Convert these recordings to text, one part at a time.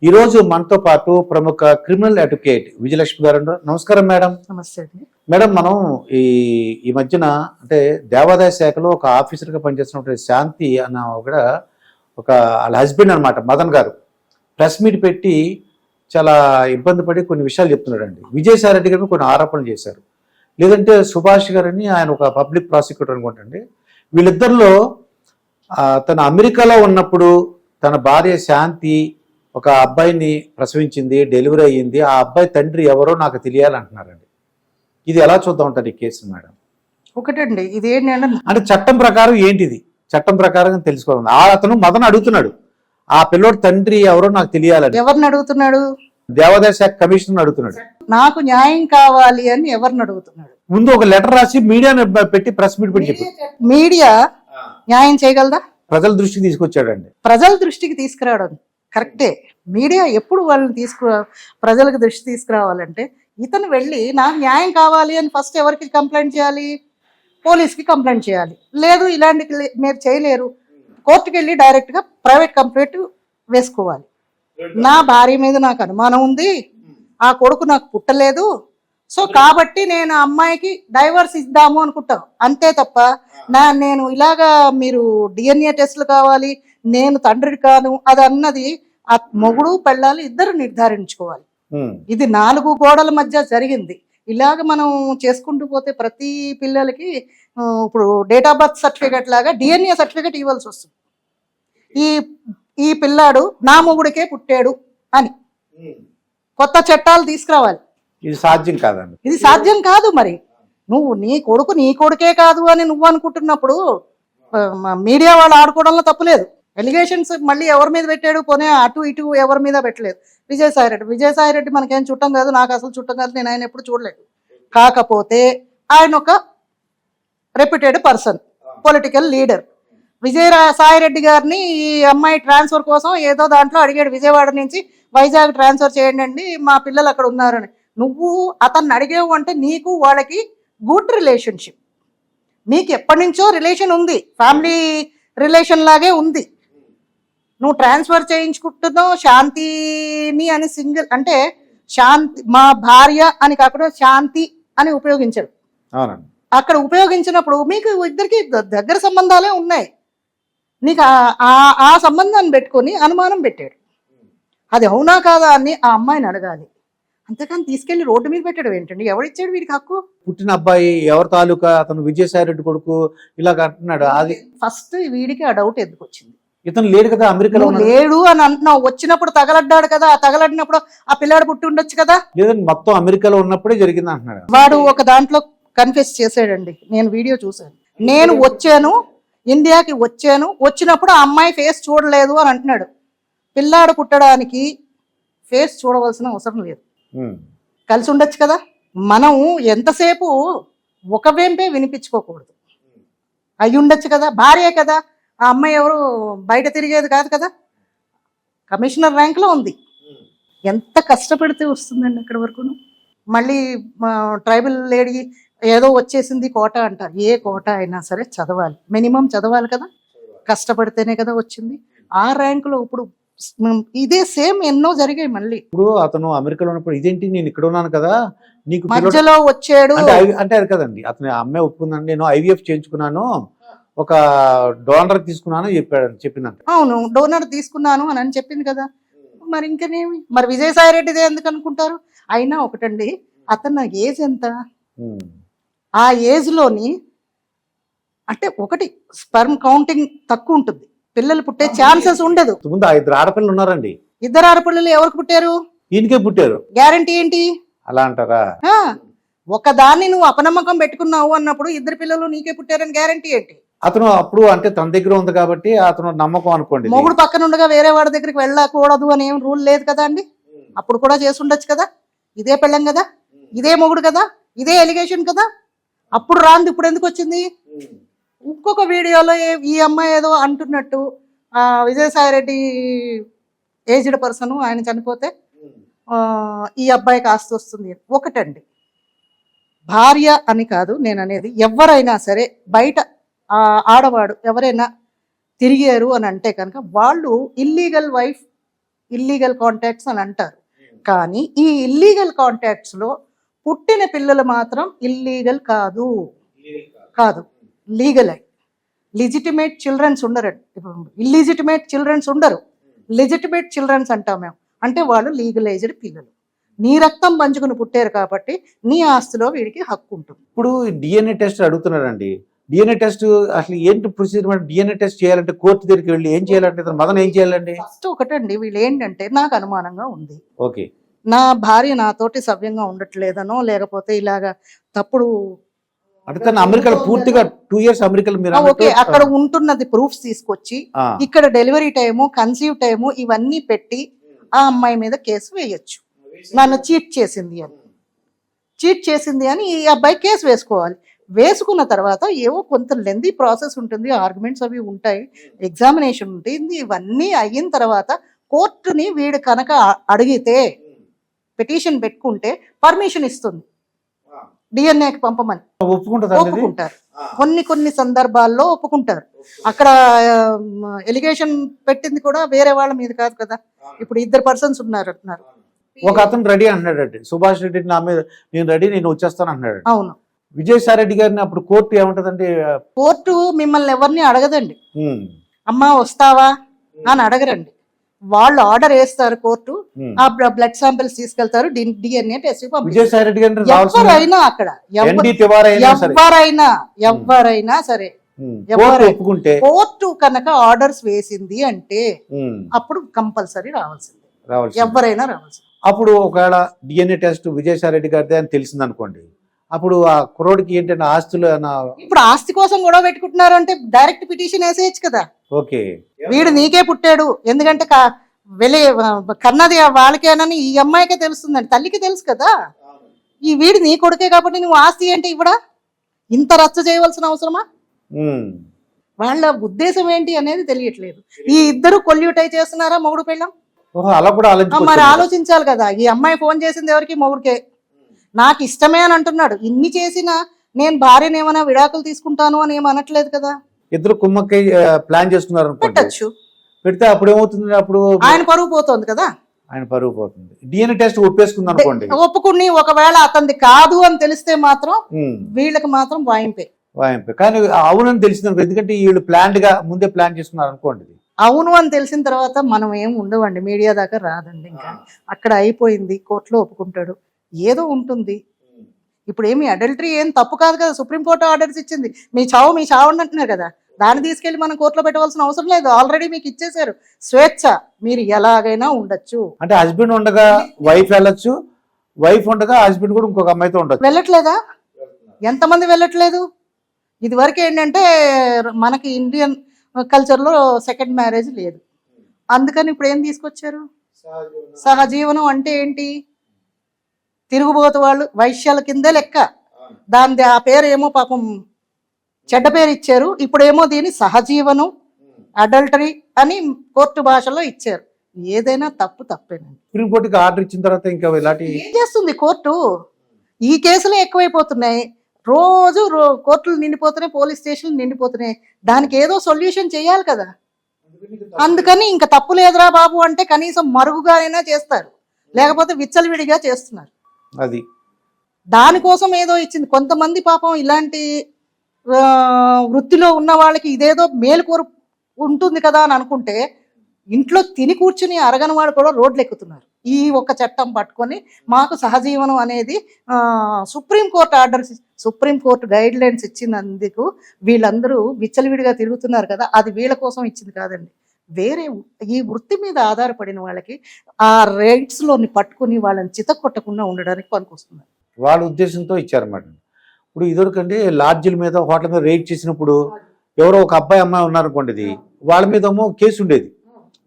ఈ రోజు మనతో పాటు ప్రముఖ క్రిమినల్ అడ్వకేట్ విజయలక్ష్మి గారు ఉన్నారు. నమస్కారం మేడం. నమస్తే అండి. మేడం, మనం ఈ మధ్యన అంటే దేవాదాయ శాఖలో ఒక ఆఫీసర్గా పనిచేస్తున్నటువంటి శాంతి అన్న ఒక వాళ్ళ హస్బెండ్ అనమాట మదన్ గారు ప్రెస్ మీట్ పెట్టి చాలా ఇబ్బంది పడి కొన్ని విషయాలు చెప్తున్నాడండి. విజయసాయి రెడ్డి గారిని కొన్ని ఆరోపణలు చేశారు. లేదంటే సుభాష్ గారిని, ఆయన ఒక పబ్లిక్ ప్రాసిక్యూటర్ అనుకుంటండి. వీళ్ళిద్దరిలో తన అమెరికాలో ఉన్నప్పుడు తన భార్య శాంతి ఒక అబ్బాయిని ప్రసవించింది, డెలివరీ అయ్యింది. ఆ అబ్బాయి తండ్రి ఎవరో నాకు తెలియాలంటున్నారండి. ఇది ఎలా చూద్దాం ఉంటారు ఈ కేసు మేడం? ఒకటండి, ఇదేంటి అంటే చట్టం ప్రకారం ఏంటిది? చట్టం ప్రకారం తెలుసుకోవాలి. అతను మదన్ అడుగుతున్నాడు, ఆ పిల్లోడు తండ్రి ఎవరో నాకు తెలియాలని. ఎవరిని అడుగుతున్నాడు? దేవాదాయ శాఖ కమిషనర్ అడుగుతున్నాడు. నాకు న్యాయం కావాలి అని ఎవరిని అడుగుతున్నాడు? ముందు ఒక లెటర్ రాసి మీడియాని పెట్టి ప్రెస్ మీట్ పెట్టి చెప్పి మీడియా న్యాయం చేయగలదా? ప్రజల దృష్టికి తీసుకొచ్చాడండి. ప్రజల దృష్టికి తీసుకురావడం కరెక్టే. మీడియా ఎప్పుడు వాళ్ళని ప్రజలకు దృష్టి తీసుకురావాలంటే ఇతను వెళ్ళి నాకు న్యాయం కావాలి అని ఫస్ట్ ఎవరికి కంప్లైంట్ చేయాలి? పోలీస్కి కంప్లైంట్ చేయాలి. లేదు ఇలాంటి మీరు చేయలేరు, కోర్టుకి వెళ్ళి డైరెక్ట్గా ప్రైవేట్ కంప్లైంట్ వేసుకోవాలి. నా భార్య మీద నాకు అనుమానం ఉంది, ఆ కొడుకు నాకు పుట్టలేదు, సో కాబట్టి నేను అమ్మాయికి డైవర్స్ ఇద్దాము అనుకుంటాను, అంతే తప్ప నేను ఇలాగా మీరు డిఎన్ఏ టెస్టులు కావాలి, నేను తండ్రి కాను, అది అన్నది ఆ మొగుడు పెళ్ళాలి ఇద్దరు నిర్ధారించుకోవాలి. ఇది 4 గోడల మధ్య జరిగింది. ఇలాగ మనం చేసుకుంటూ పోతే ప్రతి పిల్లలకి ఇప్పుడు డేట్ ఆఫ్ బర్త్ సర్టిఫికేట్ లాగా డిఎన్ఏ సర్టిఫికేట్ ఇవ్వాల్సి వస్తుంది. ఈ పిల్లాడు నా మొగుడికే పుట్టాడు అని కొత్త చట్టాలు తీసుకురావాలి. ఇది సాధ్యం కాదండి. ఇది సాధ్యం కాదు. మరి నువ్వు నీ కొడుకే కాదు అని నువ్వు అనుకుంటున్నప్పుడు మీడియా వాళ్ళు ఆడుకోవడంలో తప్పులేదు. ఎలిగేషన్స్ మళ్ళీ ఎవరి మీద పెట్టాడు? పోనీ అటు ఇటు ఎవరి మీద పెట్టలేదు. విజయసాయి రెడ్డి మనకేం చుట్టం కాదు, నాకు అసలు చుట్టం కాదు, నేను ఆయన ఎప్పుడు చూడలేదు. కాకపోతే ఆయన ఒక reputed person, political leader. Vijayasai Reddy గారిని ఈ అమ్మాయి ట్రాన్స్ఫర్ కోసం ఏదో దాంట్లో అడిగాడు, విజయవాడ నుంచి వైజాగ్ ట్రాన్స్ఫర్ చేయండి అండి, మా పిల్లలు అక్కడ ఉన్నారని. నువ్వు అతన్ని అడిగేవు అంటే నీకు వాళ్ళకి గుడ్ రిలేషన్షిప్, మీకు ఎప్పటి నుంచో రిలేషన్ ఉంది, ఫ్యామిలీ రిలేషన్ లాగే ఉంది. నువ్వు ట్రాన్స్ఫర్ చేయించుకుంటున్నావు శాంతిని అని సింగిల్ అంటే శాంతి మా భార్య అని కాకుండా శాంతి అని ఉపయోగించాడు. అక్కడ ఉపయోగించినప్పుడు మీకు ఇద్దరికి దగ్గర సంబంధాలే ఉన్నాయి. నీకు ఆ సంబంధాన్ని పెట్టుకొని అనుమానం పెట్టాడు. అది అవునా కాదా అని ఆ అమ్మాయిని అడగాలి, అంతేకాని తీసుకెళ్లి రోడ్డు మీద పెట్టడం ఏంటండి? ఎవరిచ్చాడు వీడికి హక్కు? పుట్టిన అబ్బాయి ఎవరి తాలూకా, అతను విజయసాయి రెడ్డి కొడుకు ఇలాగ అంటున్నాడు. అది ఫస్ట్ వీడికి ఆ డౌట్ ఎందుకు వచ్చింది? ఇతను లేడు కదా, అమెరికాలో లేడు అని అంటున్నావు. వచ్చినప్పుడు తగలడ్డాడు కదా, ఆ తగలడినప్పుడు ఆ పిల్లాడు పుట్టి ఉండొచ్చు కదా. లేదండి, మొత్తం అమెరికాలో ఉన్నప్పుడే జరిగింది అంటున్నాడు. వాడు ఒక దాంట్లో కన్ఫెస్ చేసాడండి, నేను వీడియో చూసాను. నేను వచ్చాను, ఇండియాకి వచ్చాను, వచ్చినప్పుడు ఆ అమ్మాయి ఫేస్ చూడలేదు అని అంటున్నాడు. పిల్లాడు పుట్టడానికి ఫేస్ చూడవలసిన అవసరం లేదు, కలిసి ఉండొచ్చు కదా. మనం ఎంతసేపు ఒక వేంపే వినిపించుకోకూడదు. అయి ఉండొచ్చు కదా, భార్యే కదా. ఆ అమ్మాయి ఎవరు బయట తిరిగేది కాదు కదా, కమిషనర్ ర్యాంక్లో ఉంది. ఎంత కష్టపడితే వస్తుందండి అక్కడి వరకును. మళ్ళీ ట్రైబల్ లేడీ ఏదో వచ్చేసింది కోట అంటారు. ఏ కోట అయినా సరే చదవాలి, మినిమం చదవాలి కదా, కష్టపడితేనే కదా వచ్చింది. ఆ ర్యాంకులో ఇప్పుడు ఇదే సేమ్ ఎన్నో జరిగాయి. మళ్ళీ ఇప్పుడు అతను అమెరికాలో ఉన్నప్పుడు ఇదేంటి నేను ఇక్కడ ఉన్నాను కదా, నీకు మధ్యలో వచ్చాడు అంటే అది కదండి. అతను అమ్మాయి ఒప్పుకుందండి, నేను IVF చేయించుకున్నాను, ఒక డోనర్ తీసుకున్నాను చెప్పిందంట. అవును, డోనర్ తీసుకున్నాను అని చెప్పింది కదా. మరి ఇంకనేమి, మరి విజయసాయి రెడ్డిదే ఎందుకు అనుకుంటారు? అయినా ఒకటండి, అతను ఏజ్ ఎంత? ఆ ఏజ్ లోని అంటే ఒకటి స్పెర్మ్ కౌంటింగ్ తక్కువ ఉంటుంది, పిల్లలు పుట్టే ఛాన్సెస్ ఉండదు. ముందు 2 ఆడపిల్లలు ఉన్నారండి. 2 ఆడపిల్లలు ఎవరికి పుట్టారు? ఈయనకే పుట్టారు. గ్యారంటీ ఏంటి? అలా అంటారా? ఒకదాన్ని నువ్వు అపనమ్మకం పెట్టుకున్నావు అన్నప్పుడు 2 పిల్లలు నీకే పుట్టారని గ్యారంటీ ఏంటి? అతను అప్పుడు అంటే తన దగ్గర ఉంది కాబట్టి అతను నమ్మకం అనుకోండి. మొగుడు పక్కన ఉండగా వేరే వాడి దగ్గరికి వెళ్ళకూడదు అని ఏం రూల్ లేదు కదా అండి. అప్పుడు కూడా చేసి ఉండొచ్చు కదా. ఇదే పెళ్ళం కదా, ఇదే మొగుడు కదా, ఇదే ఎలిగేషన్ కదా. అప్పుడు రాంది ఇప్పుడు ఎందుకు వచ్చింది? ఇంకొక వీడియోలో ఈ అమ్మాయి ఏదో అంటున్నట్టు విజయసాయి రెడ్డి ఏజ్డ్ పర్సన్, ఆయన చనిపోతే ఈ అబ్బాయికి ఆస్తి వస్తుంది. ఒకటండి, భార్య అని కాదు నేను అనేది, ఎవరైనా సరే బయట ఆడవాడు ఎవరైనా తిరిగారు అని అంటే కనుక వాళ్ళు ఇల్లీగల్ వైఫ్ ఇల్లీగల్ కాంటాక్ట్స్ అని అంటారు. కానీ ఈ ఇల్లీగల్ కాంటాక్ట్స్ లో పుట్టిన పిల్లలు మాత్రం ఇల్లీగల్ కాదు, కాదు, లీగల్. లిజిటిమేట్ చిల్డ్రన్స్ ఉండరండి, ఇల్లిజిటిమేట్ చిల్డ్రన్స్ ఉండరు, లెజిటిమేట్ చిల్డ్రన్స్ అంటాం మేము. అంటే వాళ్ళు లీగలైజ్డ్ పిల్లలు, నీ రక్తం పంచుకుని పుట్టారు కాబట్టి నీ ఆస్తిలో వీడికి హక్కు ఉంటుంది. ఇప్పుడు డిఎన్ఏ టెస్ట్ అడుగుతున్నారండి. డిఎన్ఏ టెస్ట్ అసలు ఏంటి ప్రొసీజర్? డిఎన్ఏ టెస్ట్ చేయాలంటే కోర్టు దగ్గరికి వెళ్ళి ఏం చేయాలంటే ఇతను మదన్ ఏం చేయాలండి? ఫస్ట్ ఒకటండి, వీళ్ళు ఏంటంటే నాకు అనుమానంగా ఉంది, ఓకే, నా భార్య నాతోటి సవ్యంగా ఉండట్లేదనో లేకపోతే ఇలాగా తప్పుడు అంటే తను అమెరికాలో పూర్తిగా 2 years అమెరికాలో మీరు ఓకే అక్కడ ఉంటున్నది ప్రూఫ్స్ తీసుకొచ్చి ఇక్కడ డెలివరీ టైము, కన్సీవ్ టైము ఇవన్నీ పెట్టి ఆ అమ్మాయి మీద కేసు వేయొచ్చు. నన్ను చీట్ చేసింది అని ఈ అబ్బాయి కేసు వేసుకోవాలి. వేసుకున్న తర్వాత ఏవో కొంత లెందీ ప్రాసెస్ ఉంటుంది, ఆర్గ్యుమెంట్స్ అవి ఉంటాయి, ఎగ్జామినేషన్ ఉంటుంది. ఇవన్నీ అయిన తర్వాత కోర్టుని వీడు కనుక అడిగితే, పిటిషన్ పెట్టుకుంటే పర్మిషన్ ఇస్తుంది డిఎన్ఏకి పంపమని. ఒప్పుకుంటారు, కొన్ని సందర్భాల్లో ఒప్పుకుంటారు. అక్కడ ఎలిగేషన్ పెట్టింది కూడా వేరే వాళ్ళ మీద కాదు కదా. ఇప్పుడు 2 persons ఉన్నారు అంటున్నారు. ఒక అతను రెడీ అంటున్నాడు, సుభాష్ రెడ్డి నా మీద నేను రెడీ, నేను వచ్చేస్తాను అంటున్నాడు. అవును, విజయసాయి రెడ్డి గారిని అప్పుడు కోర్టు ఏమంటదండి? కోర్టు మిమ్మల్ని ఎవరిని అడగదండి, అమ్మా వస్తావా అని అడగరండి. వాళ్ళు ఆర్డర్ వేస్తారు, కోర్టు ఆ బ్లడ్ శాంపిల్స్ తీసుకెళ్తారు, డిఎన్ఏ టెస్ట్. విజయసాయి రెడ్డి గారిని ఎవరైనా అక్కడ ఎవరైనా సరే ఒప్పుకుంటే కోర్టు కనుక ఆర్డర్స్ వేసింది అంటే అప్పుడు కంపల్సరీ రావాల్సింది, ఎవరైనా రావాల్సింది. అప్పుడు ఒకవేళ డిఎన్ఏ టెస్ట్ విజయసాయి రెడ్డి గారిదే అని తెలిసింది అనుకోండి, అప్పుడు ఆ కుర్రోడికి ఏంటంటే ఆస్తులు ఇప్పుడు ఆస్తి కోసం గొడవ పెట్టుకుంటున్నారు అంటే డైరెక్ట్ పిటిషన్ వేసేయచ్చు కదా. ఓకే, వీడు నీకే పుట్టాడు, ఎందుకంటే కన్నది వాళ్ళకేనని ఈ అమ్మాయికే తెలుస్తుందండి, తల్లికి తెలుసు కదా. ఈ వీడు నీ కొడుకే కాబట్టి నువ్వు ఆస్తి అంటే ఇవ్వడా, ఇంత రచ్చ చేయవలసిన అవసరమా? వాళ్ళ ఉద్దేశం ఏంటి అనేది తెలియట్లేదు. ఈ ఇద్దరు కొల్యూటై చేస్తున్నారా మొగుడు పెళ్ళం? అలా కూడా మరి ఆలోచించాలి కదా. ఈ అమ్మాయి ఫోన్ చేసింది ఎవరికి? మొగుడికే. నాకు ఇష్టమే అని అంటున్నాడు. ఇన్ని చేసినా నేను భార్యను ఏమైనా విడాకులు తీసుకుంటాను అని ఏమనట్లేదు కదా. ఇద్దరు కుమ్మక్కై ప్లాన్ చేస్తున్నారు, పెట్టచ్చు. పెడితే అప్పుడు ఏమవుతుంది? అప్పుడు ఆయన పరువు పోతుంది కదా. ఆయన పరువు పోతుంది. డిఎన్ఏ టెస్ట్ ఒప్పేసుకుంది అనుకోండి, ఒప్పుకుని ఒకవేళ అతనిది కాదు అని తెలిస్తే మాత్రం వీళ్ళకి మాత్రం వాయింపే. కానీ అవునని తెలిసింది, ఎందుకంటే వీళ్ళు ప్లాన్డ్ గా ముందే ప్లాన్ చేసుకున్నారు అనుకోండి. అవును అని తెలిసిన తర్వాత మనం ఏం ఉండవండి, మీడియా దాకా రాదండి. ఇంకా అక్కడ అయిపోయింది, కోర్టులో ఒప్పుకుంటాడు, ఏదో ఉంటుంది. ఇప్పుడు ఏమి అడల్టరీ ఏం తప్పు కాదు కదా, సుప్రీంకోర్టు ఆర్డర్స్ ఇచ్చింది. మీ చావు అంటున్నారు కదా, దాన్ని తీసుకెళ్లి మనం కోర్టులో పెట్టవలసిన అవసరం లేదు. ఆల్రెడీ మీకు ఇచ్చేసారు స్వేచ్ఛ, మీరు ఎలాగైనా ఉండొచ్చు. అంటే హస్బెండ్ ఉండగా వైఫ్ వెళ్ళొచ్చు, వైఫ్ ఉండగా హస్బెండ్ కూడా ఇంకొక అమ్మాయితో ఉండొచ్చు. వెళ్ళట్లేదా? ఎంతమంది వెళ్ళట్లేదు? ఇది వరకు ఏంటంటే మనకి ఇండియన్ కల్చర్లో సెకండ్ మ్యారేజ్ లేదు, అందుకని ఇప్పుడు ఏం తీసుకొచ్చారు? సహజీవనం అంటే ఏంటి? తిరుగుబోతు వాళ్ళు వైశ్యాల కిందే లెక్క. దాని ఆ పేరు ఏమో పాపం చెడ్డ పేరు ఇచ్చారు. ఇప్పుడేమో దీని సహజీవనం, అడల్టరీ అని కోర్టు భాషలో ఇచ్చారు. ఏదైనా తప్పేనండి. సుప్రీంకోర్టుకి ఆర్డర్ ఇచ్చిన తర్వాత ఇంకా ఇలాంటి ఏం చేస్తుంది కోర్టు? ఈ కేసులే ఎక్కువైపోతున్నాయి. రోజు కోర్టులు నిండిపోతున్నాయి, పోలీస్ స్టేషన్లు నిండిపోతున్నాయి. దానికి ఏదో సొల్యూషన్ చేయాలి కదా. అందుకని ఇంకా తప్పు లేదురా బాబు అంటే కనీసం మరుగుగా అయినా చేస్తారు, లేకపోతే విచ్చలవిడిగా చేస్తున్నారు. అది దానికోసం ఏదో ఇచ్చింది. కొంతమంది పాపం ఇలాంటి వృత్తిలో ఉన్న వాళ్ళకి ఇదేదో మేలుకోరు ఉంటుంది కదా అని అనుకుంటే ఇంట్లో తిని కూర్చుని అరగని వాడు కూడా రోడ్లు ఎక్కుతున్నారు. ఈ ఒక్క చట్టం పట్టుకొని మాకు సహజీవనం అనేది సుప్రీంకోర్టు గైడ్ లైన్స్ ఇచ్చినందుకు వీళ్ళందరూ విచ్చలవిడిగా తిరుగుతున్నారు కదా. అది వీళ్ళ కోసం ఇచ్చింది కాదండి, వేరే ఈ వృత్తి మీద ఆధారపడిన వాళ్ళకి ఆ రైట్స్లోని పట్టుకుని వాళ్ళని చితకొట్టకుండా ఉండడానికి పనికొస్తున్నారు. వాళ్ళ ఉద్దేశంతో ఇచ్చారన్నమాట. ఇప్పుడు ఇదివరకండి లాడ్జిల మీద, హోటల్ మీద రేట్ చేసినప్పుడు ఎవరో ఒక అబ్బాయి అమ్మాయి ఉన్నారనుకోండి, ఇది వాళ్ళ మీద ఏమో కేసు ఉండేది.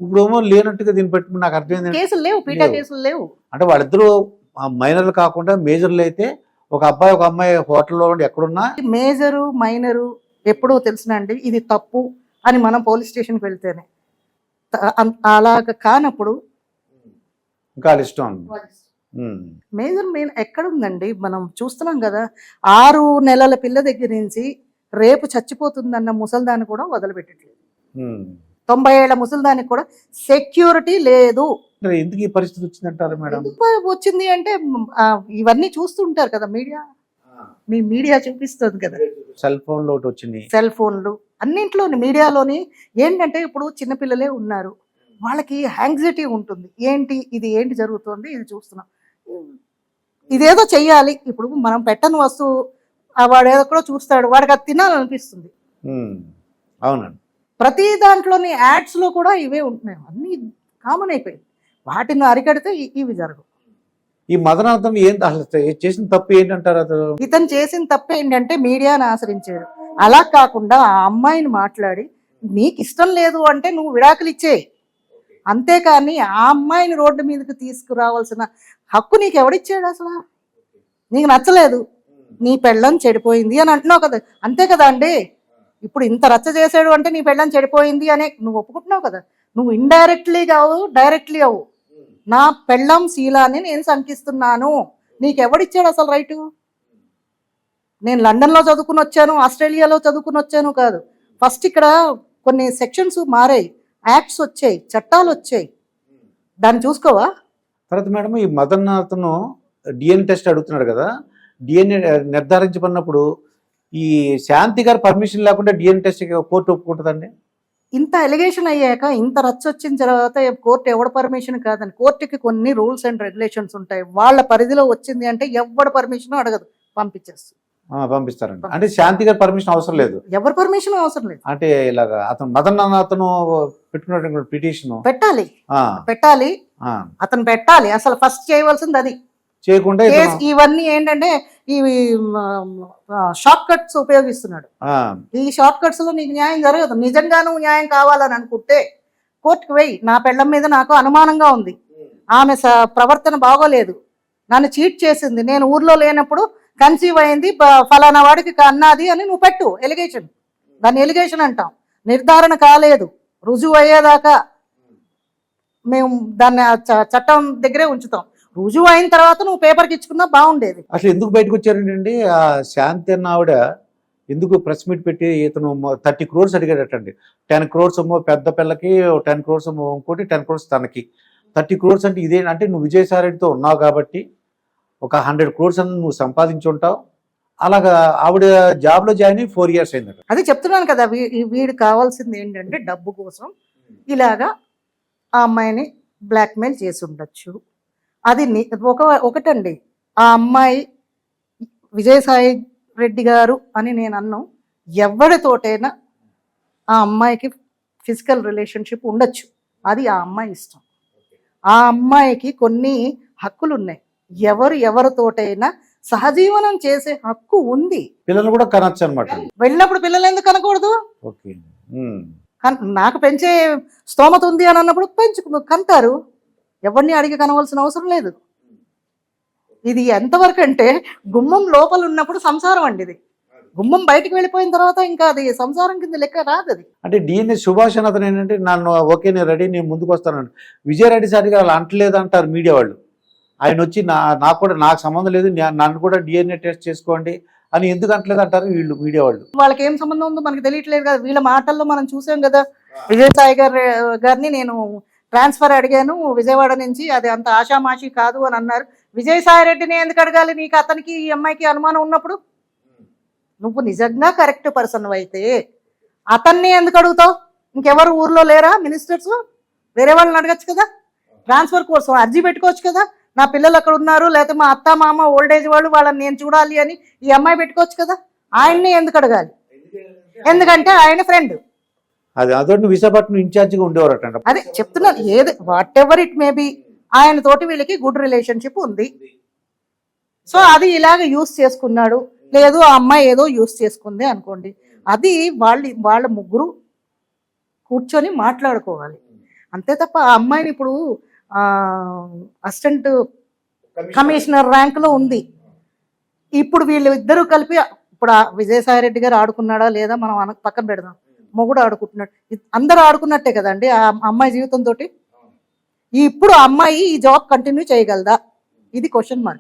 ఇప్పుడు ఏమో లేనట్టుగా దీన్ని పెట్టుకుని నాకు అర్థమైంది, కేసులు లేవు, పీటా కేసులు లేవు. అంటే వాళ్ళిద్దరూ మైనర్లు కాకుండా మేజర్లు అయితే ఒక అబ్బాయి ఒక అమ్మాయి హోటల్లో ఎక్కడున్నా మేజరు మైనరు ఎప్పుడో తెలిసినండి ఇది తప్పు అని మనం పోలీస్ స్టేషన్కి వెళ్తేనే. అలాగ కానప్పుడు ఇంకా ఇష్టం. మేజర్ ఎక్కడ ఉందండి? మనం చూస్తున్నాం కదా, 6 నెలల పిల్ల దగ్గర నుంచి రేపు చచ్చిపోతుందన్న ముసల్దాన్ని కూడా వదిలిపెట్టట్లేదు. 90 ఏళ్ల ముసల్దానికి కూడా సెక్యూరిటీ లేదు. మరి ఎందుకు ఈ పరిస్థితి వచ్చిందంటారు మేడం? ఎందుకు వచ్చింది అంటే ఇవన్నీ చూస్తుంటారు కదా మీడియా, మీ మీడియా చూపిస్తుంది కదా, సెల్ ఫోన్ లో ఒకటి వచ్చింది, సెల్ ఫోన్లు అన్నింట్లోని మీడియాలోని ఏంటంటే ఇప్పుడు చిన్నపిల్లలే ఉన్నారు, వాళ్ళకి యాంగ్జైటీ ఉంటుంది, ఏంటి ఇది ఏంటి జరుగుతుంది ఇది చూస్తున్నాం, ఇదేదో చెయ్యాలి. ఇప్పుడు మనం పెట్టని వస్తువు వాడు ఎక్కడో చూస్తాడు, వాడికి అది తినాలనిపిస్తుంది. అవునండి. ప్రతి దాంట్లోని యాడ్స్ లో కూడా ఇవే ఉంటున్నాయి, అన్ని కామన్ అయిపోయింది. వాటిని అరికడితే ఇవి జరగవు. ఈ మదనార్థం ఏంటి అసలు చేసిన తప్పు ఏంటంటారు? అతను ఇతను చేసిన తప్పు ఏంటంటే మీడియాను ఆశ్రయించాడు. అలా కాకుండా ఆ అమ్మాయిని మాట్లాడి నీకు ఇష్టం లేదు అంటే నువ్వు విడాకులు ఇచ్చేయి, అంతేకాని ఆ అమ్మాయిని రోడ్డు మీదకి తీసుకురావాల్సిన హక్కు నీకు ఎవడిచ్చాడు? అసలు నీకు నచ్చలేదు, నీ పెళ్ళం చెడిపోయింది అని అంటున్నావు కదా, అంతే కదా అండి. ఇప్పుడు ఇంత రచ్చ చేసాడు అంటే నీ పెళ్ళం చెడిపోయింది అనే నువ్వు ఒప్పుకుంటున్నావు కదా. నువ్వు ఇండైరెక్ట్లీ కావు డైరెక్ట్లీ అవు, నా పెళ్ళం శీలాన్ని నేను శంకిస్తున్నాను, నీకెవడిచ్చాడు అసలు రైటు? నేను లండన్లో చదువుకుని వచ్చాను, ఆస్ట్రేలియాలో చదువుకుని వచ్చాను కాదు. ఫస్ట్ ఇక్కడ కొన్ని సెక్షన్స్ మారాయి, యాక్ట్స్ వచ్చాయి, చట్టాలు వచ్చాయి, దాన్ని చూసుకోవా? తర్వాత మేడం ఈ మదన్ అతను డిఎన్ఏ టెస్ట్ అడుగుతున్నాడు కదా, డిఎన్ఏ నిర్ధారించబడినప్పుడు ఈ శాంతి గారు పర్మిషన్ లేకుండా డిఎన్ఏ టెస్ట్ కోర్టు ఒప్పుకుంటుందండి? ఇంత ఎలిగేషన్ అయ్యాక, ఇంత రచ్చ వచ్చిన తర్వాత కోర్టు ఎవడ పర్మిషన్ కాదని, కోర్టుకి కొన్ని రూల్స్ అండ్ రెగ్యులేషన్స్ ఉంటాయి, వాళ్ళ పరిధిలో వచ్చింది అంటే ఎవడ పర్మిషన్ అడగదు, పంపించేస్తుంది. పంపిస్తారండి. అంటే శాంతి గారి పర్మిషన్ అవసరం లేదు, ఎవరి పర్మిషన్ అవసరం లేదు. అంటే ఇలాగా అతను మదన్ అతను పెట్టుకున్న పిటిషన్ పెట్టాలి, అతను పెట్టాలి. అసలు ఫస్ట్ చేయవలసింది అది చేయకుండా ఇవన్నీ ఏంటంటే ఇవి షార్ట్ కట్స్ ఉపయోగిస్తున్నాడు. ఈ షార్ట్ కట్స్ లో నీకు న్యాయం జరగదు. నిజంగా నువ్వు న్యాయం కావాలని అనుకుంటే కోర్టుకు వెయ్యి. నా పెళ్ళం మీద నాకు అనుమానంగా ఉంది, ఆమె ప్రవర్తన బాగోలేదు, నన్ను చీట్ చేసింది, నేను ఊర్లో లేనప్పుడు కన్సీవ్ అయింది, ఫలానా వాడికి అన్నది అని నువ్వు పెట్టు ఎలిగేషన్. దాన్ని ఎలిగేషన్ అంటాం. నిర్ధారణ కాలేదు, రుజువు అయ్యేదాకా మేము దాన్ని చట్టం దగ్గరే ఉంచుతాం. రుజువు అయిన తర్వాత నువ్వు పేపర్కి ఇచ్చుకున్నా బాగుండేది. అసలు ఎందుకు బయటకు వచ్చారండి ఆ శాంతి అన్న ఆవిడ? ఎందుకు ప్రెస్ మీట్ పెట్టి ఇతను 30 crores అడిగాడటండి. 10 crores ఏమో పెద్ద పిల్లకి, 10 crores ఏమో ఇంకోటి, 10 crores తనకి. 30 crores అంటే ఇదేంటంటే నువ్వు విజయసాయిరెడ్డితో ఉన్నావు కాబట్టి ఒక 100 crores అని నువ్వు సంపాదించి ఉంటావు. అలాగా ఆవిడ జాబ్లో జాయిన్ అయ్యి 4 years అయిందట. అదే చెప్తున్నాను కదా, వీడు కావాల్సింది ఏంటంటే డబ్బు కోసం ఇలాగా ఆ అమ్మాయిని బ్లాక్మెయిల్ చేసి ఉండొచ్చు. అది ఒకటండి, ఆ అమ్మాయి విజయసాయి రెడ్డి గారు అని నేను అన్నాను, ఎవరితోటైనా ఆ అమ్మాయికి ఫిజికల్ రిలేషన్షిప్ ఉండొచ్చు, అది ఆ అమ్మాయి ఇష్టం. ఆ అమ్మాయికి కొన్ని హక్కులు ఉన్నాయి, ఎవరితోటైనా సహజీవనం చేసే హక్కు ఉంది. పిల్లలు కూడా కనొచ్చు అనమాట. వెళ్ళినప్పుడు పిల్లలు ఎందుకు కనకూడదు? నాకు పెంచే స్తోమత ఉంది అని అన్నప్పుడు కంటారు, ఎవరిని అడిగి కనవలసిన అవసరం లేదు. ఇది ఎంతవరకు అంటే గుమ్మం లోపల ఉన్నప్పుడు సంసారం అండి, ఇది గుమ్మం బయటకు వెళ్ళిపోయిన తర్వాత ఇంకా అది సంసారం కింద లెక్క రాదు. అది అంటే డిఎన్ఏ సుభాష్ అతను ఏంటంటే నన్ను ఓకే నేను రెడీ, నేను ముందుకు వస్తానండి. విజయరెడ్డి సార్ గారు అలా అంటలేదు అంటారు మీడియా వాళ్ళు. ఆయన వచ్చి నాకు సంబంధం లేదు, నన్ను కూడా డిఎన్ఏ టెస్ట్ చేసుకోండి అని ఎందుకు అంటలేదు అంటారు వీళ్ళు మీడియా వాళ్ళు. వాళ్ళకి ఏం సంబంధం ఉందో మనకు తెలియట్లేదు కదా. వీళ్ళ మాటల్లో మనం చూసాం కదా, విజయసాయి గారిని నేను ట్రాన్స్ఫర్ అడిగాను విజయవాడ నుంచి, అది అంత ఆషామాషి కాదు అని అన్నారు. విజయసాయి రెడ్డిని ఎందుకు అడగాలి? నీకు అతనికి ఈ అమ్మాయికి అనుమానం ఉన్నప్పుడు నువ్వు నిజంగా కరెక్ట్ పర్సన్ అయితే అతన్ని ఎందుకు అడుగుతావు? ఇంకెవరు ఊర్లో లేరా మినిస్టర్స్? వేరే వాళ్ళని అడగచ్చు కదా, ట్రాన్స్ఫర్ కోసం అర్జీ పెట్టుకోవచ్చు కదా. నా పిల్లలు అక్కడ ఉన్నారు, లేకపోతే మా అత్త మామ ఓల్డేజ్ వాళ్ళు, వాళ్ళని నేను చూడాలి అని ఈ అమ్మాయి పెట్టుకోవచ్చు కదా. ఆయన్ని ఎందుకు అడగాలి? ఎందుకంటే ఆయన ఫ్రెండ్. అదొకటి విశాఖపట్నం ఇన్ఛార్జిగా ఉండేవారట. అదే చెప్తున్నాను, ఏది what ever it may be, ఆయన తోటి వీళ్ళకి గుడ్ రిలేషన్షిప్ ఉంది. సో అది ఇలాగ యూస్ చేసుకున్నాడు, లేదు ఆ అమ్మాయి ఏదో యూస్ చేసుకుంది అనుకోండి, అది వాళ్ళ ముగ్గురు కూర్చొని మాట్లాడుకోవాలి అంతే తప్ప ఆ అమ్మాయిని ఇప్పుడు అసిస్టెంట్ కమిషనర్ ర్యాంకులో ఉంది. ఇప్పుడు వీళ్ళు ఇద్దరు కలిపి, ఇప్పుడు విజయసాయి రెడ్డి గారు ఆడుకున్నాడా లేదా మనం పక్కన పెడదాం, మొగుడు ఆడుకుంటున్నాడు, అందరూ ఆడుకున్నట్టే కదండి ఆ అమ్మాయి జీవితంతో. ఇప్పుడు ఆ అమ్మాయి ఈ జాబ్ కంటిన్యూ చేయగలదా? ఇది క్వశ్చన్ మార్క్.